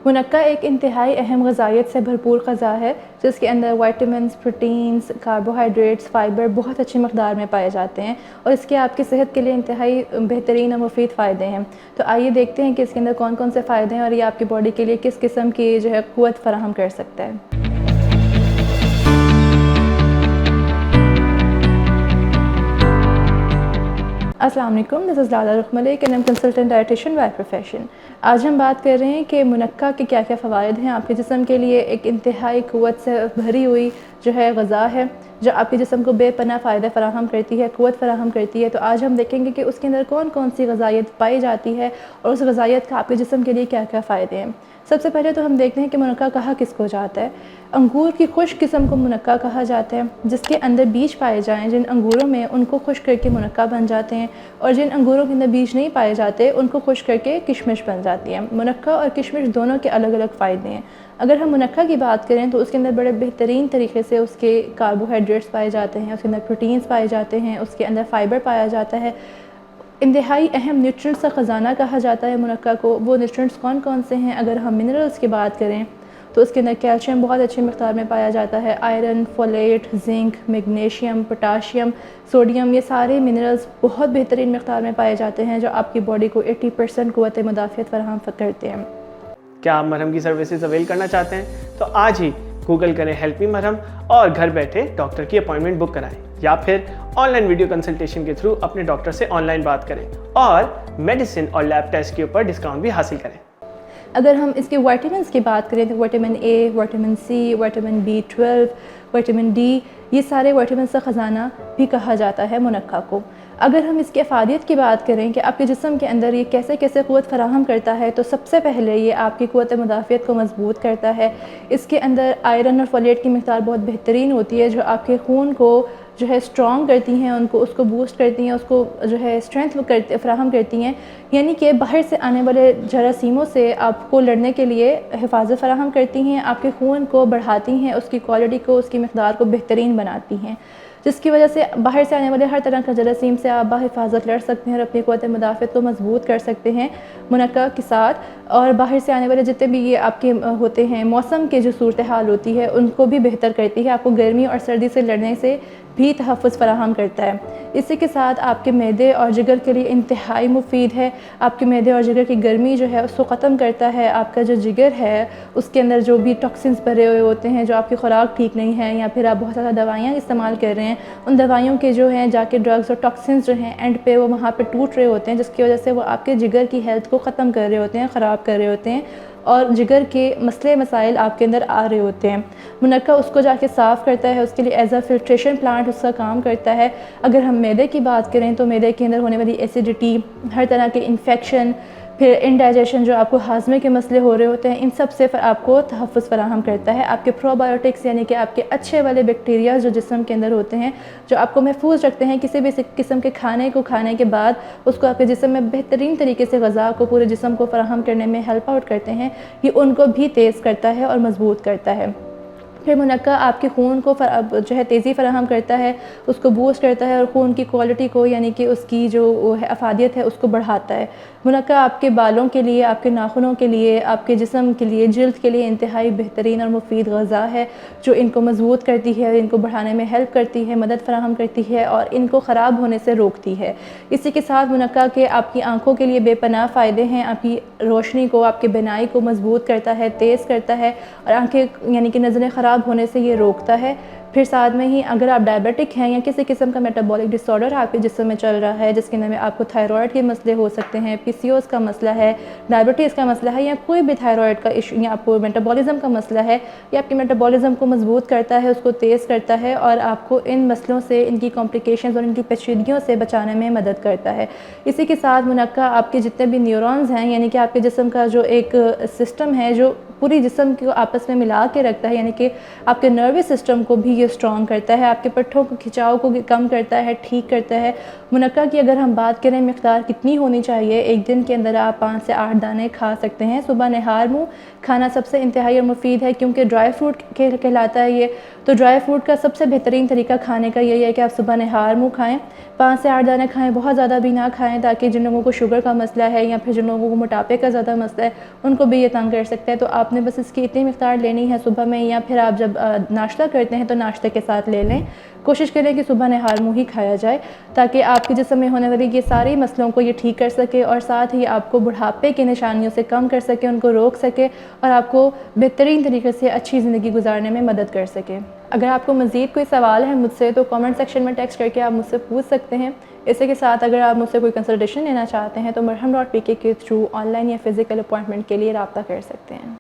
मुनक्का एक इंतहाई अहम ग़िज़ाइयत से भरपूर ग़िज़ा है जिसके अंदर विटामिन्स, प्रोटीन्स, कार्बोहाइड्रेट्स, फ़ाइबर बहुत अच्छी मक़दार में पाए जाते हैं और इसके आपकी सेहत के लिए इंतहाई बेहतरीन और मुफीद फ़ायदे हैं। तो आइए देखते हैं कि इसके अंदर कौन कौन से फ़ायदे हैं और ये आपकी बॉडी के लिए किस किस्म की जो है क़ुव्वत फ़राहम कर सकता है। अस्सलाम वालेकुम, दिस इज़ लाला रुख Malik and I am consultant dietitian by profession. आज हम बात कर रहे हैं कि मुनक्का के क्या क्या फ़वाइद हैं आपके जिस्म के लिए। एक इंतहाई क़ुव्वत से भरी हुई जो है ग़िज़ा है जो आपके जिस्म को बेपनाह फ़ायदे फ़राहम करती है, क़ुव्वत फ़राहम करती है। तो आज हम देखेंगे कि उसके अंदर कौन कौन सी ग़िज़ाइयत पाई जाती है और उस ग़िज़ाइयत का आपके जिस्म के लिए क्या क्या फ़ायदे हैं। सबसे पहले तो हम देखते हैं कि मुनक्का कहा किसको जाता है। अंगूर की खुश्क किस्म को मुनक्का कहा जाता है, जिसके अंदर बीज पाए जाएँ जिन अंगूरों में उनको खुश्क करके मुनक्का बन जाते हैं और जिन अंगूरों के अंदर बीज नहीं पाए जाते उनको खुश्क करके किशमिश बन जाती है। मुनक्का और किशमिश दोनों के अलग अलग फ़ायदे हैं। अगर हम मुनक्का की बात करें तो उसके अंदर बड़े बेहतरीन तरीके से उसके कार्बोहाइड्रेट्स पाए जाते हैं, उसके अंदर प्रोटीन्स पाए जाते हैं, उसके अंदर फ़ाइबर पाया जाता है। इंतहाई अहम न्यूट्रिएंट्स का ख़जाना कहा जाता है मुनक्का को। वो न्यूट्रिएंट्स कौन कौन से हैं? अगर हम मिनरल्स की बात करें तो उसके अंदर कैल्शियम बहुत अच्छी मिक़दार में पाया जाता है, iron, folate, zinc, magnesium, potassium, sodium, ये सारे मिनरल्स बहुत बेहतरीन मिक़दार में पाए जाते हैं जो आपकी बॉडी को 80% क़ुव्वत मुदाफ़ियत फ़राहम करते हैं। क्या आप मरहम की सर्विसेज अवेल करना चाहते हैं तो आज ही गूगल करें हेल्प मी मरहम और घर बैठे डॉक्टर की अपॉइंटमेंट बुक कराएं या फिर ऑनलाइन वीडियो कंसल्टेशन के थ्रू अपने डॉक्टर से ऑनलाइन बात करें और मेडिसिन और लैब टेस्ट के ऊपर डिस्काउंट भी हासिल करें। अगर हम इसके विटामिन्स की बात करें तो vitamin A, vitamin C, vitamin B12, vitamin D, ये सारे विटामिन्स का ख़जाना भी कहा जाता है मुनक्का को। अगर हम इसकी अफादियत की बात करें कि आपके जिस्म के अंदर ये कैसे कैसे क़ुव्वत फ़राहम करता है तो सबसे पहले ये आपकी क़ुव्वत मुदाफ़ियत को मज़बूत करता है। इसके अंदर आयरन और फोलेट की मिक़दार बहुत बेहतरीन होती है जो आपके खून को जो है स्ट्रॉन्ग करती हैं, उसको बूस्ट करती हैं, उसको जो है स्ट्रेंथ फ़राहम करती हैं। यानी कि बाहर से आने वाले जरासीमों से आपको लड़ने के लिए हिफाज़त फ़राहम करती हैं, आपके खून को बढ़ाती हैं, उसकी क्वालिटी को, उसकी मिक़दार को बेहतरीन बनाती हैं, जिसकी वजह से बाहर से आने वाले हर तरह का जरासीम से आप बाहिफ़ाज़त लड़ सकते हैं और अपनी क़ुव्वत मुदाफ़ियत को मज़बूत कर सकते हैं मुनक्का के साथ। और बाहर से आने वाले जितने भी ये आपके होते हैं मौसम के जो सूरत हाल होती है उनको भी बेहतर करती है, आपको गर्मी और सर्दी से लड़ने से भी तहफ़्फ़ुज़ फ़राहम करता है। इसी के साथ आपके मैदे और जिगर के लिए इंतहाई मुफीद है। आपके मैदे और जिगर की गर्मी जो है उसको ख़त्म करता है। आपका जो जिगर है उसके अंदर जो भी टॉक्सिन्स भरे हुए होते हैं, जो आपकी खुराक ठीक नहीं है या फिर आप बहुत ज़्यादा दवाइयाँ इस्तेमाल कर रहे हैं, उन दवाइयों के जो हैं जाके ड्रग्स और टॉक्सिन्स जो हैं एंड पे वो वहाँ पे टूट रहे होते हैं, जिसकी वजह से वो आपके जिगर की हेल्थ को ख़त्म कर रहे होते हैं, ख़राब कर रहे होते हैं और जिगर के मसले मसाइल आपके अंदर आ रहे होते हैं। मुनक्का उसको जाके साफ़ करता है, उसके लिए एज़ अ फ़िल्ट्रेशन प्लांट उसका काम करता है। अगर हम मैदे की बात करें तो मैदे के अंदर होने वाली एसिडिटी, हर तरह के इन्फेक्शन, फिर इंडाइजेशन, जो आपको हाजमे के मसले हो रहे होते हैं, इन सब से आपको तहफ़्फ़ुज़ फ़राहम करता है। आपके प्रोबायोटिक्स यानी कि आपके अच्छे वाले बैक्टीरिया जो जिस्म के अंदर होते हैं, जो आपको महफूज रखते हैं किसी भी किस्म के खाने को खाने के बाद, उसको आपके जिस्म में बेहतरीन तरीके से ग़िज़ा को पूरे जिस्म को फ़राहम करने में हेल्प आउट करते हैं, ये उनको भी तेज़ करता है और मज़बूत करता है। फिर मुनक्का आपके खून को जो है तेज़ी फ़राहम करता है, उसको बूस्ट करता है और खून की क्वालिटी को यानी कि उसकी जो है अफादियत है उसको बढ़ाता है। मुनक्का आपके बालों के लिए, आपके नाखूनों के लिए, आपके जिस्म के लिए, जिल्द के लिए इंतहाई बेहतरीन और मुफीद ग़िज़ा है जो इनको मज़बूत करती है, इनको बढ़ाने में हेल्प करती है, मदद फ़राहम करती है और इनको ख़राब होने से रोकती है। इसी के साथ मुनक्का के आपकी आँखों के लिए बेपनाह फ़ायदे हैं। आपकी रोशनी को, आपके बिनाई को मज़बूत करता है, तेज़ करता है और आँखें यानी कि नज़रें ख़राब होने से ये रोकता है। फिर साथ में ही अगर आप डायबिटिक हैं या किसी किस्म का मेटाबॉलिक डिसऑर्डर आपके जिस्म में चल रहा है, जिसके अंदर में आपको थायराइड के मसले हो सकते हैं, PCOS का मसला है, डायबिटीज़ का मसला है या कोई भी थायराइड का इशू या आपको मेटाबॉलिज़्म का मसला है, ये आपके मेटाबॉलिज़्म को मज़बूत करता है, उसको तेज़ करता है और आपको इन मसलों से, इनकी कॉम्प्लिकेशंस और इनकी पेचीदगियों से बचाने में मदद करता है। इसी के साथ मुनक्का आपके जितने भी न्यूरॉन्स हैं यानी कि आपके जिस्म का जो एक सिस्टम है जो पूरी जिस्म को आपस में मिला के रखता है, यानी कि आपके नर्वस सिस्टम को भी ये स्ट्रॉन्ग करता है, आपके पट्ठों को खिंचाव को कम करता है, ठीक करता है। मुनक्का की अगर हम बात करें मिक़दार कितनी होनी चाहिए, एक दिन के अंदर आप 5 से 8 दाने खा सकते हैं। सुबह नहार मुँह खाना सबसे इंतहाई और मुफीद है क्योंकि ड्राई फ्रूट कहलाता है ये, तो ड्राई फ्रूट का सबसे बेहतरीन तरीका खाने का यही है कि आप सुबह नहार मुँह खाएँ, 5 से 8 दाने खाएँ, बहुत ज़्यादा भी ना खाएँ, ताकि जिन लोगों को शुगर का मसला है या फिर जिन लोगों को मोटापे का ज़्यादा मसला है उनको भी ये तंग कर सकता है। तो आपने बस इसकी इतनी मिक़दार लेनी है सुबह में, या फिर आप जब नाश्ता करते हैं तो नाश्ते के साथ ले लें। कोशिश करें कि सुबह नहार मुँह ही खाया जाए, ताकि आपके जिस्म में होने वाली ये सारी मसलों को ये ठीक कर सके और साथ ही आपको बुढ़ापे की निशानियों से कम कर सके, उनको रोक सके और आपको बेहतरीन तरीके से अच्छी ज़िंदगी गुजारने में मदद कर सके। अगर आपको मज़ीद कोई सवाल है मुझसे तो कमेंट सेक्शन में टेक्स्ट करके आप मुझसे पूछ सकते हैं। इसी के साथ अगर आप मुझसे कोई कंसल्टेशन लेना चाहते हैं तो marham.pk के थ्रू ऑनलाइन या फ़िज़िकल अपॉइंटमेंट के लिए रब्ता कर सकते हैं।